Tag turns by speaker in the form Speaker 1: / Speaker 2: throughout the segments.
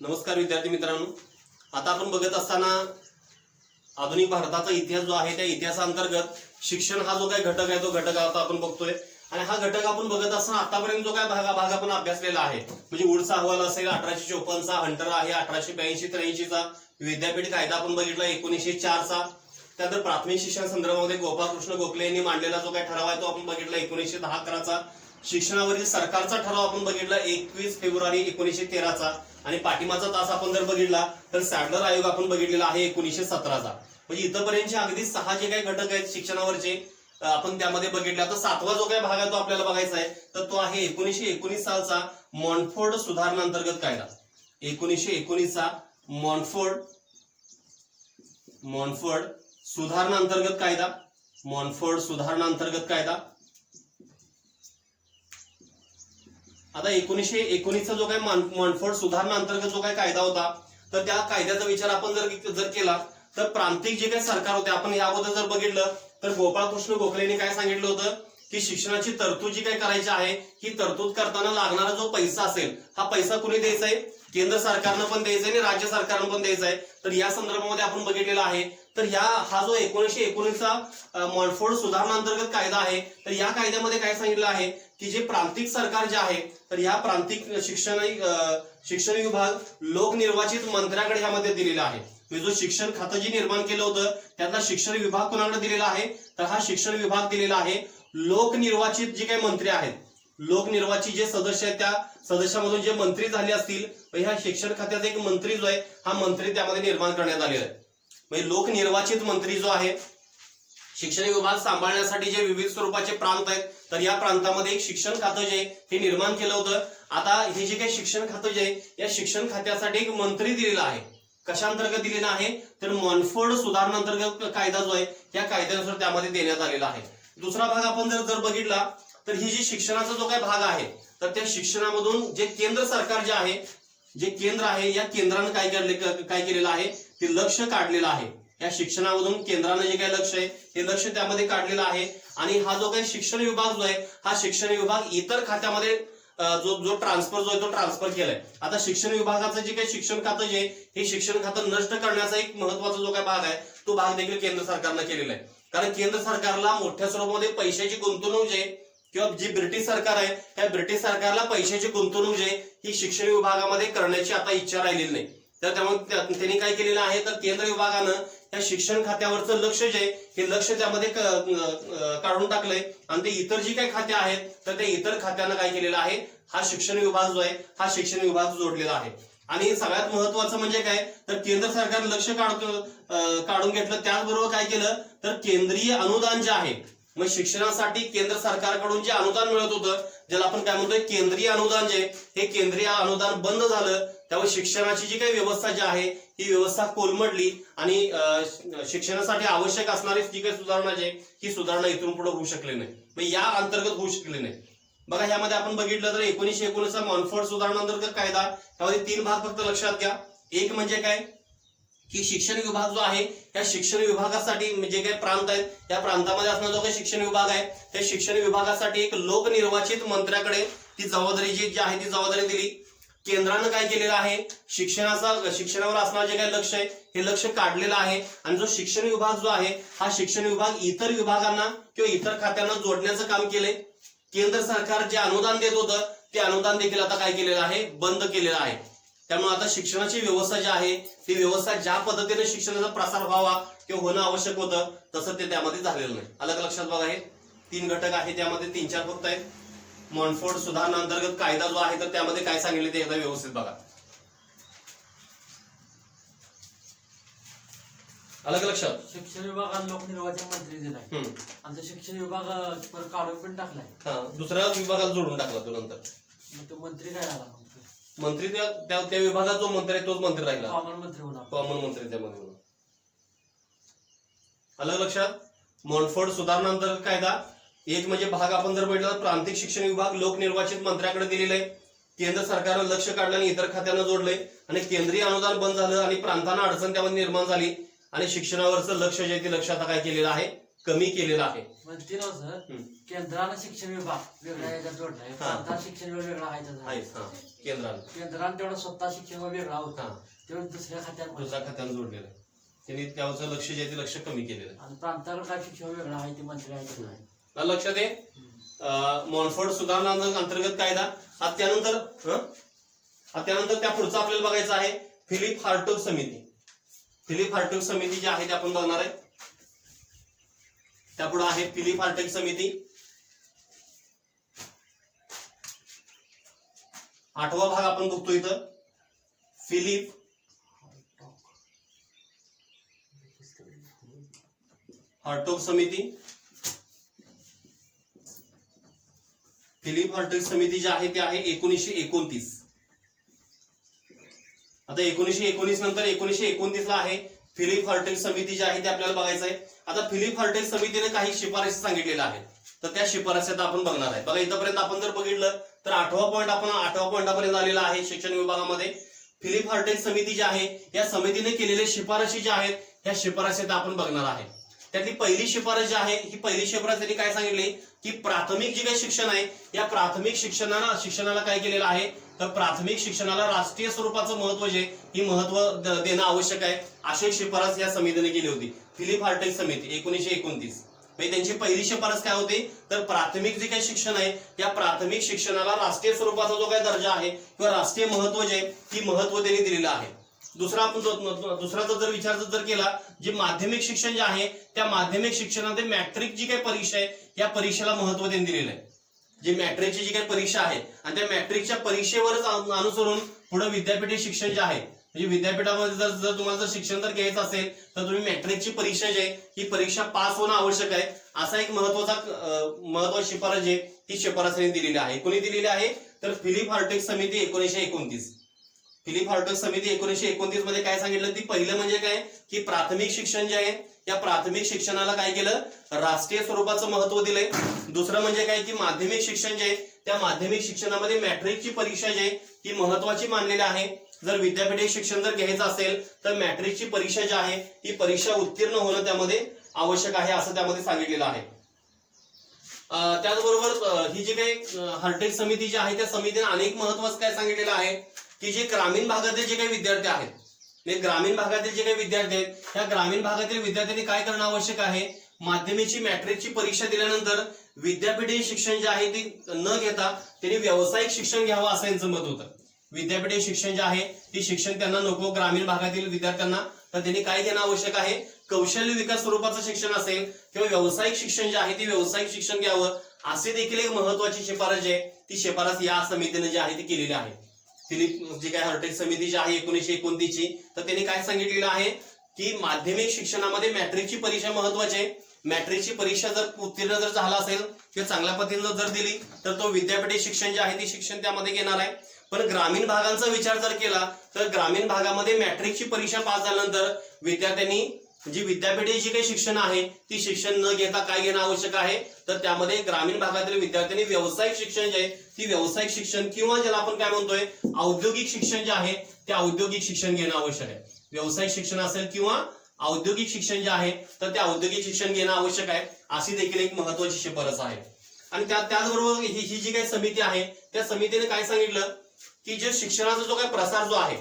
Speaker 1: नमस्कार विद्यार्थी मित्रांनो, आता आपण बघत असताना आधुनिक भारताचा इतिहास जो आहे त्या इतिहासाअंतर्गत शिक्षण हा जो काही घटक आहे तो घटक आता आपण बघतोय। आणि हा घटक आपण बघत असताना आतापर्यंत जो काय भाग आपण अभ्यासलेला आहे म्हणजे वुड्सचा अहवाल असेल 1854 चा, हंटर आहे 1882-83 चा, विद्यापीठ कायदा आपण बघितला 1904 चा, त्यानंतर प्राथमिक शिक्षण संदर्भामध्ये गोपाळकृष्ण गोखले यांनी मांडलेला जो काही ठराव आहे तो आपण बघितला 1910-11 चा, शिक्षणावरील सरकारचा ठराव आपण बघितला 21 फेब्रुवारी 1913 चा, आणि पाठिंबाचा तास आपण जर बघितला तर सॅडलर आयोग आपण बघितलेला आहे 1917 चा। म्हणजे इथपर्यंतचे अगदी 6 जे काही घटक आहेत शिक्षणावरचे आपण त्यामध्ये बघितले। आता 7वा जो काही भाग आहे तो आपल्याला बघायचा आहे तर तो आहे 1919 सालचा मॉन्टफोर्ड सुधारणा अंतर्गत कायदा। 1919 चा मॉन्टफोर्ड सुधारणा अंतर्गत कायदा, मॉन्टफोर्ड सुधारणा अंतर्गत कायदा। आता 1919 चा जो काही मॉन्टफोर्ड सुधारणा अंतर्गत जो काही कायदा होता तर त्या कायद्याचा विचार आपण जर केला तर प्रांतिक जे काही सरकार होते आपण या अगोदर जर बघितलं तर गोपाळकृष्ण गोखलेंनी काय सांगितलं होतं की शिक्षणाची तरतूद जी काही करायची आहे ही तरतूद करताना लागणारा जो पैसा असेल हा पैसा कुणी द्यायचा आहे, केंद्र सरकारनं पण द्यायचा आहे आणि राज्य सरकारनं पण द्यायचा आहे। तर या संदर्भामध्ये आपण बघितलेला आहे तर हा जो 1919 चा मॉन्टफोर्ड सुधारणा अंतर्गत कायदा आहे तर या कायद्यामध्ये काय सांगितलं आहे की जे प्रांतिक सरकार जे आहे तर या प्रांतिक शिक्षण विभाग लोकनिर्वाचित मंत्र्याकडे ह्यामध्ये दिलेला आहे। म्हणजे जो शिक्षण खातं जे निर्माण केलं होतं त्यातला शिक्षण विभाग कोणाकडे दिलेला आहे तर हा शिक्षण विभाग दिलेला आहे लोकनिर्वाचित जे काही मंत्री आहेत, लोकनिर्वाचित जे सदस्य आहेत त्या सदस्यामधून जे मंत्री झाले असतील ह्या शिक्षण खात्याचा एक मंत्री जो आहे हा मंत्री त्यामध्ये निर्माण करण्यात आलेला आहे। म्हणजे लोकनिर्वाचित मंत्री जो आहे शिक्षण विभाग सांभाळण्यासाठी जे विविध स्वरूपाचे प्रांत आहेत तर या प्रांतामध्ये एक शिक्षण खातं जे हे निर्माण केलं होतं। आता हे जे काही शिक्षण खातं जे या शिक्षण खात्यासाठी एक मंत्री दिलेला आहे, कशा अंतर्गत दिलेला आहे तर मॉन्टफोर्ड सुधारणा अंतर्गत कायदा जो आहे या कायद्यानुसार त्यामध्ये देण्यात आलेला आहे। दुसरा भाग आपण जर बघितला तर ही जी शिक्षणाचा जो काही भाग आहे तर त्या शिक्षणामधून जे केंद्र सरकार जे आहे, जे केंद्र आहे या केंद्रानं काय केलेलं आहे ते लक्ष काढलेलं आहे। या शिक्षणामधून केंद्रानं जे काही लक्ष आहे ते लक्ष त्यामध्ये काढलेलं आहे। आणि हा जो काही शिक्षण विभाग जो आहे हा शिक्षण विभाग इतर खात्यामध्ये जो ट्रान्सफर जो आहे तो ट्रान्सफर केलाय। आता शिक्षण विभागाचं जे काही शिक्षण खातं जे हे शिक्षण खातं नष्ट करण्याचा एक महत्वाचा जो काही भाग आहे तो भाग देखील केंद्र सरकारनं केलेला आहे। कारण केंद्र सरकारला मोठ्या स्वरूपामध्ये पैशाची गुंतवणूक जे किंवा जी ब्रिटिश सरकार आहे त्या ब्रिटिश सरकारला पैशाची गुंतवणूक जे ही शिक्षण विभागामध्ये करण्याची आता इच्छा राहिलेली नाही। तर त्यामुळे त्यांनी काय केलेलं आहे तर केंद्र विभागानं या शिक्षण खात्यावरचं लक्ष जे हे लक्ष त्यामध्ये काढून टाकलंय आणि ते इतर जी काही खाते आहेत तर त्या इतर खात्यांना काय केलेलं आहे हा शिक्षण विभाग जो आहे हा शिक्षण विभाग जोडलेला आहे। आणि सगळ्यात महत्वाचं म्हणजे काय तर केंद्र सरकार लक्ष काढून घेतलं, त्याचबरोबर काय केलं तर केंद्रीय अनुदान जे आहे मग शिक्षणासाठी केंद्र सरकारकडून जे अनुदान मिळत होतं ज्याला आपण काय म्हणतोय केंद्रीय अनुदान जे हे केंद्रीय अनुदान बंद झालं त्यामुळे शिक्षणाची जी काही व्यवस्था जी आहे ही व्यवस्था कोलमडली आणि शिक्षणासाठी आवश्यक असणारी जी काही सुधारणा जी ही सुधारणा इथून पुढे होऊ शकली नाही, मग या अंतर्गत होऊ शकली नाही। बघा ह्यामध्ये आपण बघितलं तर 1919 चा मॉन्टफोर्ड सुधारणा अंतर्गत कायदा त्यामध्ये 3 भाग फक्त लक्षात घ्या। एक म्हणजे काय की शिक्षण विभाग जो आहे या शिक्षण विभागासाठी जे काही प्रांत आहेत त्या प्रांतामध्ये असणारा जो काही शिक्षण विभाग आहे त्या शिक्षण विभागासाठी एक लोकनिर्वाचित मंत्र्याकडे ती जबाबदारी जी आहे ती जबाबदारी दिली। केंद्रानं काय केलेलं आहे शिक्षणावर असणारं जे काही लक्ष आहे हे लक्ष काढलेलं आहे आणि जो शिक्षण विभाग जो आहे हा शिक्षण विभाग इतर विभागांना किंवा इतर खात्यांना जोडण्याचं काम केलंय। केंद्र सरकार जे अनुदान देत होतं ते अनुदान देखील आता काय केलेलं आहे बंद केलेलं आहे। त्यामुळे आता शिक्षणाची व्यवस्था जी आहे ती व्यवस्था ज्या पद्धतीने शिक्षणाचा प्रसार व्हावा किंवा होणं आवश्यक होतं तसं ते त्यामध्ये झालेलं नाही। अलग लक्षात बघा हे 3 घटक आहे त्यामध्ये 3-4 फक्त आहेत। मॉन्टफोर्ड सुधारणा अंतर्गत कायदा जो आहे तर त्यामध्ये काय सांगितले ते एकदा व्यवस्थित बघा। अलग लक्षात
Speaker 2: शिक्षण विभागात लोकनिर्वाचित मंत्री दिलाय आणि शिक्षण विभाग काढून पण टाकलाय
Speaker 1: दुसऱ्या विभागाला जोडून टाकला तो नंतर
Speaker 2: मग तो मंत्री काय झाला
Speaker 1: मंत्री त्या विभागात जो मंत्री आहे तोच मंत्री राहिला,
Speaker 2: कॉमन मंत्री होणार,
Speaker 1: कॉमन मंत्री त्यामध्ये होणार। अलग लक्षात मॉन्टफोर्ड सुधारणा अंतर्गत कायदा एक म्हणजे भाग आपण जर बघितला तर प्रांतिक शिक्षण विभाग लोकनिर्वाचित मंत्र्याकडे दिलेलं आहे, केंद्र सरकारनं लक्ष काढलं आणि इतर खात्यांना जोडलंय आणि केंद्रीय अनुदान बंद झालं आणि प्रांतांना अडचण त्यामध्ये निर्माण झाली आणि शिक्षणावरचं लक्ष जे ते लक्ष आता काय केलेलं आहे कमी केलेला आहे.
Speaker 2: म्हणते ना सर,
Speaker 1: हम्म.
Speaker 2: केंद्रानं शिक्षण विभाग वेगळ्या ह्याच्यात जोडलाय, प्रांतात शिक्षण विभाग वेगळा आहे त्याचा.
Speaker 1: आहे केंद्रानं
Speaker 2: केंद्रानं तेवढा स्वतः शिक्षण विभाग वेगळा होता,
Speaker 1: हा
Speaker 2: तेवढं दुसऱ्या खात्यात
Speaker 1: दुसऱ्या खात्यानं जोडलेलं आहे. त्यांनी त्याचं लक्ष जे आहे ते लक्ष कमी केलेलं आहे.
Speaker 2: आणि प्रांताकडे काय शिक्षण वेगळा आहे ते मंत्री आहे त्याचं आहे.
Speaker 1: मला लक्षात आहे. मॉन्फोर्ड सुधारणा अंतर्गत कायदा हा त्यानंतर त्या पुढचा आपल्याला बघायचा आहे फिलिप हार्टोग समिती. फिलिप हार्टोग समिती जी आहे ते आपण बघणार आहे. त्यापुढे आहे फिलिप हार्टोग समिती. 8वा भाग आपण बघतो इथं. फिलिप हार्टोग समिती. फिलिप हार्टोग समिती जी आहे ती आहे 1929. आता 1919 नंतर 1929 ला आहे फिलिप हार्टोग समिती जी आहे ती आपल्याला बघायचं आहे. आता फिलिप हार्टोग समितीने काही शिफारसी सांगितलेल्या आहेत, तर त्या शिफारसी आपण बघणार आहे. बघा इथपर्यंत आपण जर बघितलं तर 8वा पॉईंटापर्यंत आलेला आहे शिक्षण विभागामध्ये. फिलिप हार्टोग समिती जी आहे या समितीने केलेल्या शिफारशी ज्या आहेत त्या शिफारसी आपण बघणार आहे. त्यातली पहिली शिफारस जी आहे ही पहिली शिफारस त्यांनी काय सांगितली की प्राथमिक जे काही शिक्षण आहे या प्राथमिक शिक्षणाला काय केलेलं आहे तर प्राथमिक शिक्षणाला राष्ट्रीय स्वरूपाचं महत्व जे ही महत्व देणं आवश्यक आहे अशी शिफारस या समितीने केली होती. फिलिप हार्टोग समिती 1929. म्हणजे त्यांची पहिली शिफारस काय होती तर प्राथमिक जे काही शिक्षण आहे या प्राथमिक शिक्षणाला राष्ट्रीय स्वरूपाचा जो काही दर्जा आहे किंवा राष्ट्रीय महत्व जे ती महत्व त्यांनी दिलेलं आहे. दुसरा जर विचार जर केला जे माध्यमिक शिक्षण जे आहे त्या माध्यमिक शिक्षणामध्ये मॅट्रिक जी काही परीक्षा आहे या परीक्षेला महत्व त्यांनी दिलेलं आहे. जी मॅट्रिकची जी काही परीक्षा आहे आणि त्या मॅट्रिकच्या परीक्षेवरच अनुसरून पुढे विद्यापीठी शिक्षण जे आहे म्हणजे विद्यापीठामध्ये जर तुम्हाला जर शिक्षण जर घ्यायचं असेल तर तुम्ही मॅट्रिकची परीक्षा जी आहे ही परीक्षा पास होणं आवश्यक आहे. असा एक महत्वाची शिफारस जी ती शिफारस दिलेली आहे. कोणी दिलेली आहे तर फिलिप हार्टोग समिती 1929. फिलिप हार्टोग समिती 1929 मध्ये काय सांगितलं ती पहिलं म्हणजे काय की प्राथमिक शिक्षण जे आहे या प्राथमिक शिक्षणाला काय केलं राष्ट्रीय स्वरूपाचं महत्व दिलंय. दुसरं म्हणजे काय की माध्यमिक शिक्षण जे आहे त्या माध्यमिक शिक्षणामध्ये मॅट्रिकची परीक्षा जी आहे ती महत्वाची मानलेली आहे. जर विद्यापीठी शिक्षण जर घ्यायचं असेल तर मॅट्रिकची परीक्षा जी आहे ही परीक्षा उत्तीर्ण होणं त्यामध्ये आवश्यक आहे असं त्यामध्ये सांगितलेलं आहे. त्याचबरोबर ही जी काही हार्टोग समिती जी आहे त्या समितीने अनेक महत्वाचं काय सांगितलेलं आहे की जे ग्रामीण भागातील जे काही विद्यार्थी आहेत ग्रामीण भागातील जे काही विद्यार्थी आहेत त्या ग्रामीण भागातील विद्यार्थ्यांनी काय करणं आवश्यक आहे माध्यमिकची मॅट्रिकची परीक्षा दिल्यानंतर विद्यापीठी शिक्षण जे आहे ते न घेता त्यांनी व्यावसायिक शिक्षण घ्यावं असं यांचं मत होतं. विद्यापीठी शिक्षण जे आहे ते शिक्षण त्यांना नको ग्रामीण भागातील विद्यार्थ्यांना, तर त्यांनी काय घेणं आवश्यक आहे कौशल्य विकास स्वरूपाचं शिक्षण असेल किंवा व्यावसायिक शिक्षण जे आहे ते व्यावसायिक शिक्षण घ्यावं असे देखील एक महत्वाची शिफारस जी आहे ती शिफारस या समितीने जी आहे ती केलेली आहे. फिलिप जी काय हार्टोग समिती जी आहे 1929 ची तर त्यांनी काय सांगितलेलं आहे की माध्यमिक शिक्षणामध्ये मॅट्रिकची परीक्षा महत्वाची आहे. मॅट्रिकची परीक्षा जर उत्तीर्ण जर झाला असेल किंवा चांगल्या पद्धतीने जर दिली तर तो विद्यापीठी शिक्षण जे आहे ते शिक्षण त्यामध्ये घेणार आहे. पण ग्रामीण भागांचा विचार जर केला तर ग्रामीण भागामध्ये मॅट्रिकची परीक्षा पास झाल्यानंतर विद्यार्थ्यांनी जी विद्यापीठी जी काही शिक्षण आहे ती शिक्षण न घेता काय घेणं आवश्यक आहे तर त्यामध्ये ग्रामीण भागातील विद्यार्थ्यांनी व्यावसायिक शिक्षण जे आहे ती व्यावसायिक शिक्षण किंवा ज्याला आपण काय म्हणतोय औद्योगिक शिक्षण जे आहे ते औद्योगिक शिक्षण घेणं आवश्यक आहे. व्यावसायिक शिक्षण असेल किंवा औद्योगिक शिक्षण जे आहे तर ते औद्योगिक शिक्षण घेणं आवश्यक आहे अशी देखील एक महत्वाची शिफारस आहे. आणि त्याचबरोबर ही जी काही समिती आहे त्या समितीने काय सांगितलं की जे शिक्षणाचा जो काही प्रसार जो आहे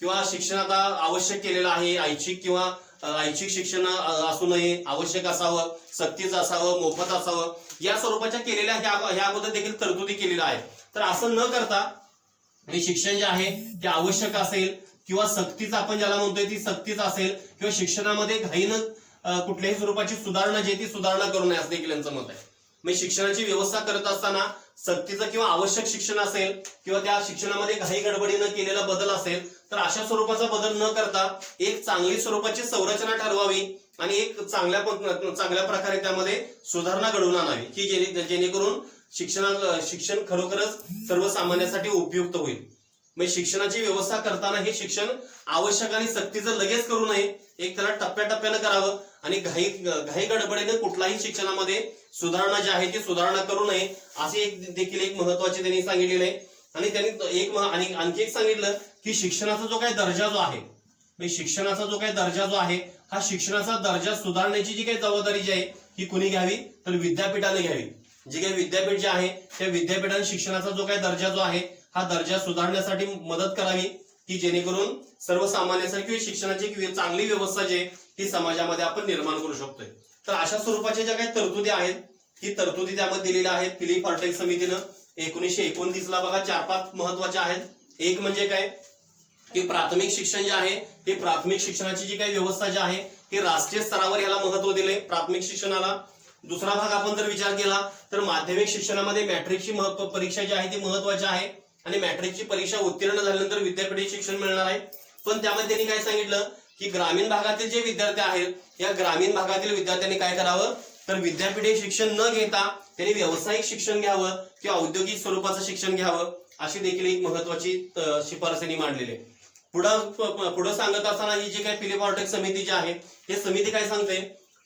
Speaker 1: किंवा शिक्षण आता आवश्यक केलेलं आहे ऐच्छिक किंवा ऐच्छिक शिक्षण असू नये, आवश्यक असावं, सक्तीचं असावं, मोफत असावं या स्वरूपाच्या केलेल्या ह्या अगोदर देखील तरतुदी केलेल्या आहेत. तर असं न करता हे शिक्षण जे आहे ते आवश्यक असेल किंवा सक्तीचं आपण ज्याला म्हणतोय ती सक्तीचं असेल किंवा शिक्षणामध्ये घाईनं कुठल्याही स्वरूपाची सुधारणा जी ती सुधारणा करू नये असं देखील यांचं मत आहे. म्हणजे शिक्षणाची व्यवस्था करत असताना सक्तीचं किंवा आवश्यक शिक्षण असेल किंवा त्या शिक्षणामध्ये घाई गडबडीनं केलेला बदल असेल तर अशा स्वरूपाचा बदल न करता एक चांगली स्वरूपाची संरचना ठरवावी आणि एक चांगल्या प्रकारे त्यामध्ये सुधारणा घडवून आणावी की जेणेकरून शिक्षण खरोखरच सर्वसामान्यांसाठी उपयुक्त होईल. म्हणजे शिक्षणाची व्यवस्था करताना हे शिक्षण आवश्यक आणि सक्तीचं लगेच करू नये, एक त्याला टप्प्याटप्प्यानं करावं आणि घाई गडबडीने कुठलाही शिक्षणामध्ये सुधारणा जी आहे ती सुधारणा करू नये असे देखील एक महत्वाचे त्यांनी सांगितलेले आहे. आणि त्यांनी आणखी एक सांगितलं की शिक्षणाचा जो काही दर्जा जो आहे शिक्षणाचा जो काही दर्जा जो आहे हा शिक्षणाचा दर्जा सुधारण्याची जी काही जबाबदारी जी आहे ही कुणी घ्यावी तर विद्यापीठाने घ्यावी. जे काही विद्यापीठ जे आहे त्या विद्यापीठाने शिक्षणाचा जो काही दर्जा जो आहे हा दर्जा सुधारण्यासाठी मदत करावी की जेणेकरून सर्वसामान्यांसाठी शिक्षणाची एक चांगली व्यवस्था जी आहे ही समाजामध्ये आपण निर्माण करू शकतोय. तर अशा स्वरूपाच्या ज्या काही तरतुदी आहेत ही तरतुदी त्यामध्ये दिलेल्या आहेत. फिलिप हॉर्टेक समितीनं 1929ला बघा 4-5 महत्वाच्या आहेत. एक म्हणजे काय की प्राथमिक शिक्षण जे आहे हे प्राथमिक शिक्षणाची जी काही व्यवस्था जी आहे ही राष्ट्रीय स्तरावर याला महत्व दिले प्राथमिक शिक्षणाला. दुसरा भाग आपण जर विचार केला तर माध्यमिक शिक्षणामध्ये मॅट्रिकची परीक्षा जी आहे ती महत्वाची आहे आणि मॅट्रिकची परीक्षा उत्तीर्ण झाल्यानंतर विद्यापीठ शिक्षण मिळणार आहे. पण त्यामध्ये त्यांनी काय सांगितलं की ग्रामीण भागातील जे विद्यार्थी आहेत या ग्रामीण भागातील विद्यार्थ्यांनी काय करावं तर विद्यापीठ शिक्षण न घेता त्यांनी व्यावसायिक शिक्षण घ्यावं किंवा औद्योगिक स्वरूपाचं शिक्षण घ्यावं अशी देखील एक महत्वाची शिफारस त्यांनी मांडलेली आहे. पुढे सांगत असताना ही जी काही फिलिप हॉर्टेक समिती जी आहे ही समिती काय सांगते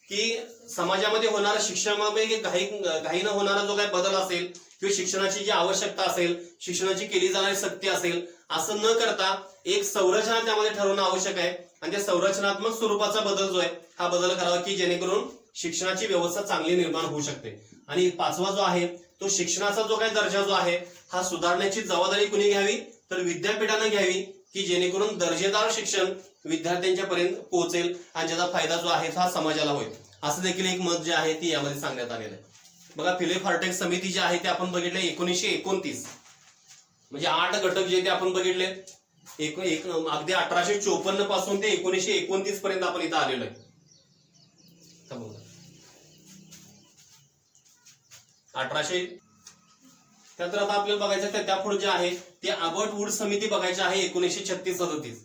Speaker 1: की समाजामध्ये होणारा शिक्षणामध्ये घाईनं होणारा जो काही बदल असेल किंवा शिक्षणाची जी आवश्यकता असेल शिक्षणाची केली जाणारी सक्ती असेल असं न करता एक संरचना त्यामध्ये ठरवणं आवश्यक आहे आणि त्या संरचनात्मक स्वरूपाचा बदल जो आहे हा बदल करावा की जेणेकरून शिक्षणाची व्यवस्था चांगली निर्माण होऊ शकते. आणि 5वा जो आहे तो शिक्षणाचा जो काही दर्जा जो आहे हा सुधारण्याची जबाबदारी कुणी घ्यावी तर विद्यापीठाने घ्यावी की जेणेकरून दर्जेदार शिक्षण विद्यार्थ्यांच्या पर्यंत पोहोचेल आणि ज्याचा फायदा जो आहे हा समाजाला होईल. असं देखील एक मत जे आहे ती यामध्ये सांगण्यात आलेलं आहे. बघा फिलिप हॉर्टेक समिती जी आहे ते आपण बघितले 1929 म्हणजे 8 घटक जे ते आपण बघितले अगदी 1854 पासून ते 1929 पर्यंत आपण इथं आलेलो आहे. 1800 त्यानंतर आता आपल्याला बघायचं त्यापुढे जे आहे ते अबर्ट वूड समिती बघायची आहे 1936-37.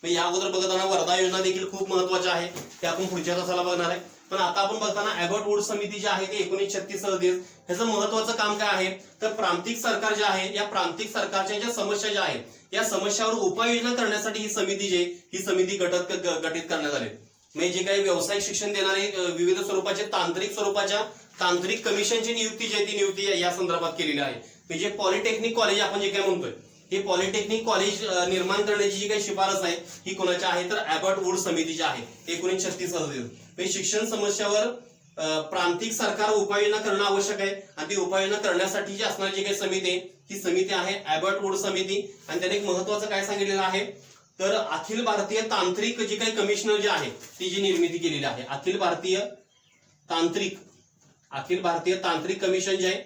Speaker 1: या अगोदर बघताना वर्धा योजना देखील खूप महत्वाच्या आहे ते आपण पुढच्या तासाला बघणार आहे. पण आता आपण बघताना अबर्ट वूड समिती जी आहे ती 1936-37 ह्याचं महत्वाचं काम काय आहे तर प्रांतिक सरकार जे आहे या प्रांतिक सरकारच्या ज्या समस्या ज्या आहेत या समस्यावर उपाययोजना करण्यासाठी ही समिती गठीत करण्यात आली. म्हणजे जे काही व्यावसायिक शिक्षण देणारे विविध स्वरूपाचे तांत्रिक कमिशनची नियुक्ती जी आहे ती नियुक्ती या संदर्भात केलेली आहे. म्हणजे पॉलिटेक्निक कॉलेज आपण जे काय म्हणतोय हे पॉलिटेक्निक कॉलेज निर्माण करण्याची जी काही शिफारस आहे ही कोणाची आहे तर अबर्ट वूड समितीची आहे 1936. म्हणजे शिक्षण समस्यावर प्रांतिक सरकार उपाययोजना करणं आवश्यक आहे आणि ती उपाययोजना करण्यासाठी जी असणारी जी काही समिती आहे ती समिती आहे अबर्ट वूड समिती. आणि त्याने एक महत्वाचं काय सांगितलेलं आहे तर अखिल भारतीय तांत्रिक जी काही कमिशनर जी आहे ती जी निर्मिती केलेली आहे अखिल भारतीय तांत्रिक कमिशन जे आहे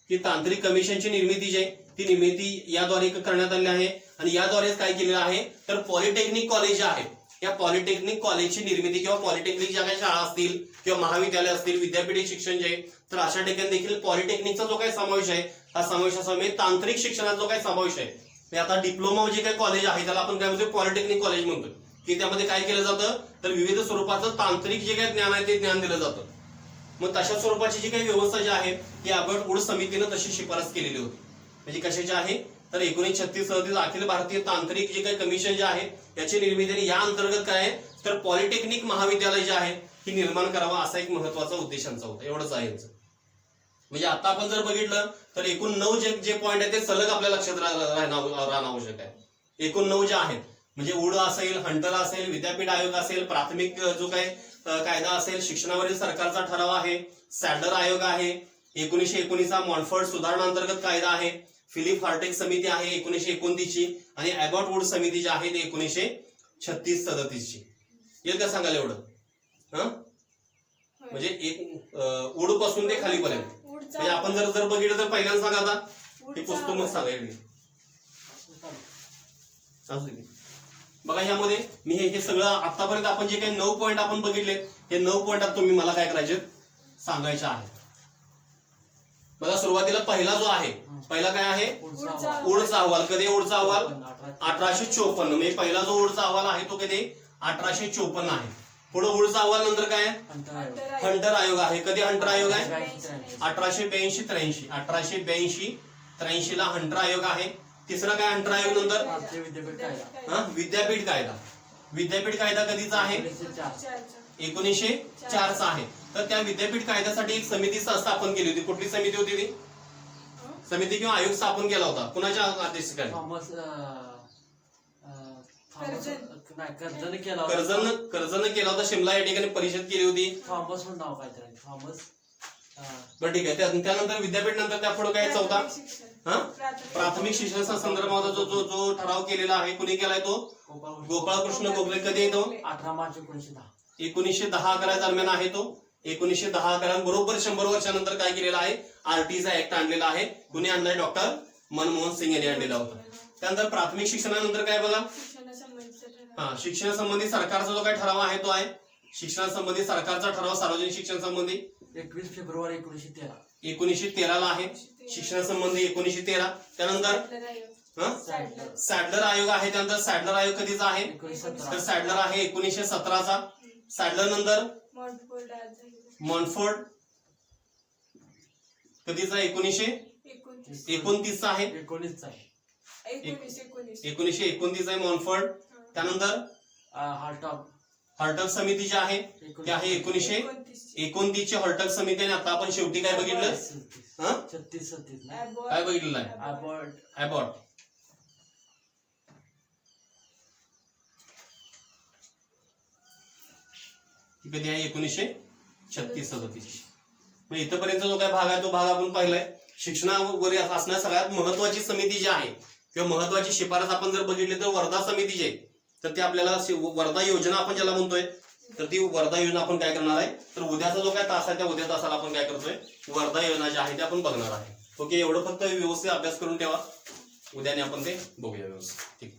Speaker 1: ती तांत्रिक कमिशनची निर्मिती जी आहे ती निर्मिती याद्वारे करण्यात आली आहे. आणि याद्वारेच काय केलेलं आहे तर पॉलिटेक्निक कॉलेज जे आहे या पॉलिटेक्निक कॉलेजची निर्मिती किंवा पॉलिटेक्निक ज्या काही शाळा असतील किंवा महाविद्यालय असतील विद्यापीठ शिक्षण जे आहे तर अशा ठिकाणी देखील पॉलिटेक्निकचा जो काही समावेश आहे हा समावेश असा तांत्रिक शिक्षणाचा जो काही समावेश आहे आता डिप्लोमा जे काही कॉलेज आहे त्याला आपण काय म्हणतो पॉलिटेक्निक कॉलेज म्हणतो की त्यामध्ये काय केलं जातं तर विविध स्वरूपाचं तांत्रिक जे काही ज्ञान आहे ते ज्ञान दिलं जातं. मग तशा स्वरूपाची जी काही व्यवस्था जी आहे ती अबर्ट वूड समितीनं तशी शिफारस केलेली होती. म्हणजे कशाची आहे तर 1936-37 अखिल भारतीय तांत्रिक जे काही कमिशन जे आहे याची निर्मिती या अंतर्गत काय आहे तर पॉलिटेक्निक महाविद्यालय जे आहे ही निर्माण करावा असा एक महत्वाचा उद्देशांचा होता. एवढंच आहे यांचं. म्हणजे आता आपण जर बघितलं तर एकूण 9 जे पॉईंट आहेत ते सलग आपल्या लक्षात राहणं आवश्यक आहे. एकूण 9 जे आहेत म्हणजे वूड असेल हंटर असेल विद्यापीठ आयोग असेल प्राथमिक जो काही कायदा असेल शिक्षणावरील सरकारचा ठराव आहे सॅडलर आयोग आहे 1919चा मॉन्फोर्ड सुधारणा अंतर्गत कायदा आहे फिलिप हॉर्टेक समिती आहे 1929ची आणि अबर्ट वूड समिती जी आहे ती 1936-37ची. येईल का सांगायला एवढं म्हणजे एक वूड पासून ते खालीपर्यंत म्हणजे आपण जर बघितलं तर पहिल्यांदा सांगा आता हे पुस्तक मग सांगायला बघा यामध्ये मी हे सगळं आतापर्यंत आपण जे काही 9 पॉईंट आपण बघितले हे 9 पॉईंट तुम्ही मला काय करायचे सांगायचे आहे. बघा सुरुवातीला पहिला जो आहे पहिला काय आहे वूडचा अहवाल. कधी वूडचा अहवाल 1854 म्हणजे पहिला जो वूडचा अहवाल आहे तो कधी 1854 आहे. पुढे वूडचा अहवाल नंतर काय हंटर आयोग आहे. कधी हंटर आयोग आहे 1882-83 ला हंटर आयोग आहे. तिसरा काय हंटर आयोग नंतर विद्यापीठ कायदा कधीचा आहे 1904चा आहे. तर त्या विद्यापीठ कायद्यासाठी एक समिती स्थापन केली होती. कुठली समिती होती ती समिती किंवा आयोग स्थापन केला होता कुणाच्या अध्यक्षतेखाली
Speaker 2: नाही कर्जने केला होता.
Speaker 1: कर्जनं केला होता. शिमला या ठिकाणी परिषद केली होती.
Speaker 2: थॉमस म्हणून नाव काहीतरी थॉमस.
Speaker 1: बरं ठीक आहे. त्यानंतर विद्यापीठ नंतर त्या पुढे काय चौथा प्राथमिक शिक्षणाच्या संदर्भात जो ठराव केलेला आहे कुणी केलाय तो गोपाळकृष्ण गोखले. कधी आहे तो
Speaker 2: 18 मार्च 1910.
Speaker 1: 1910-11 दरम्यान आहे तो. 1910-11 बरोबर 100 वर्षानंतर काय केलेला आहे आरटीचा ऍक्ट आणलेला आहे. कुणी आणलाय डॉक्टर मनमोहन सिंग यांनी आणलेला होता. त्यानंतर प्राथमिक शिक्षणानंतर काय बघा शिक्षणासंबंधी सरकारचा जो काय ठराव आहे तो आहे शिक्षणासंबंधी सरकारचा ठराव सार्वजनिक शिक्षण संबंधी
Speaker 2: 21 फेब्रुवारी 1913.
Speaker 1: 1913 ला आहे. शिक्षणासंबंधी 1913. त्यानंतर सॅडलर आयोग आहे. त्यानंतर सॅडलर आयोग कधीचा आहे तर सॅडलर आहे 1917चा. सॅडलर नंतर मॉन्टफोर्ड कधीचा 1929 चा आहे. 1929 आहे मॉन्टफोर्ड. त्यानंतर हॉर्टक समिती जी आहे ती आहे 1929 ची हॉर्टक समिती. आणि आता आपण शेवटी काय बघितलं
Speaker 2: 36
Speaker 1: काय बघितलेलं आहे ॲबॉट. कधी आहे 1936-37. मग इथपर्यंत जो काय भाग आहे तो भाग आपण पाहिलाय. शिक्षणावर असणाऱ्या सगळ्यात महत्वाची समिती जी आहे किंवा महत्वाची शिफारस आपण जर बघितली तर वर्धा समिती जी आहे तर ती आपल्याला वर्धा योजना आपण ज्याला म्हणतोय तर ती वर्धा योजना आपण काय करणार आहे तर उद्याचा जो काय तास आहे त्या उद्या तासाला आपण काय करतोय वर्धा योजना जी आहे ती आपण बघणार आहे. ओके. एवढं फक्त व्यवस्थित अभ्यास करून ठेवा. उद्याने आपण ते बघूया व्यवस्थित. ठीक.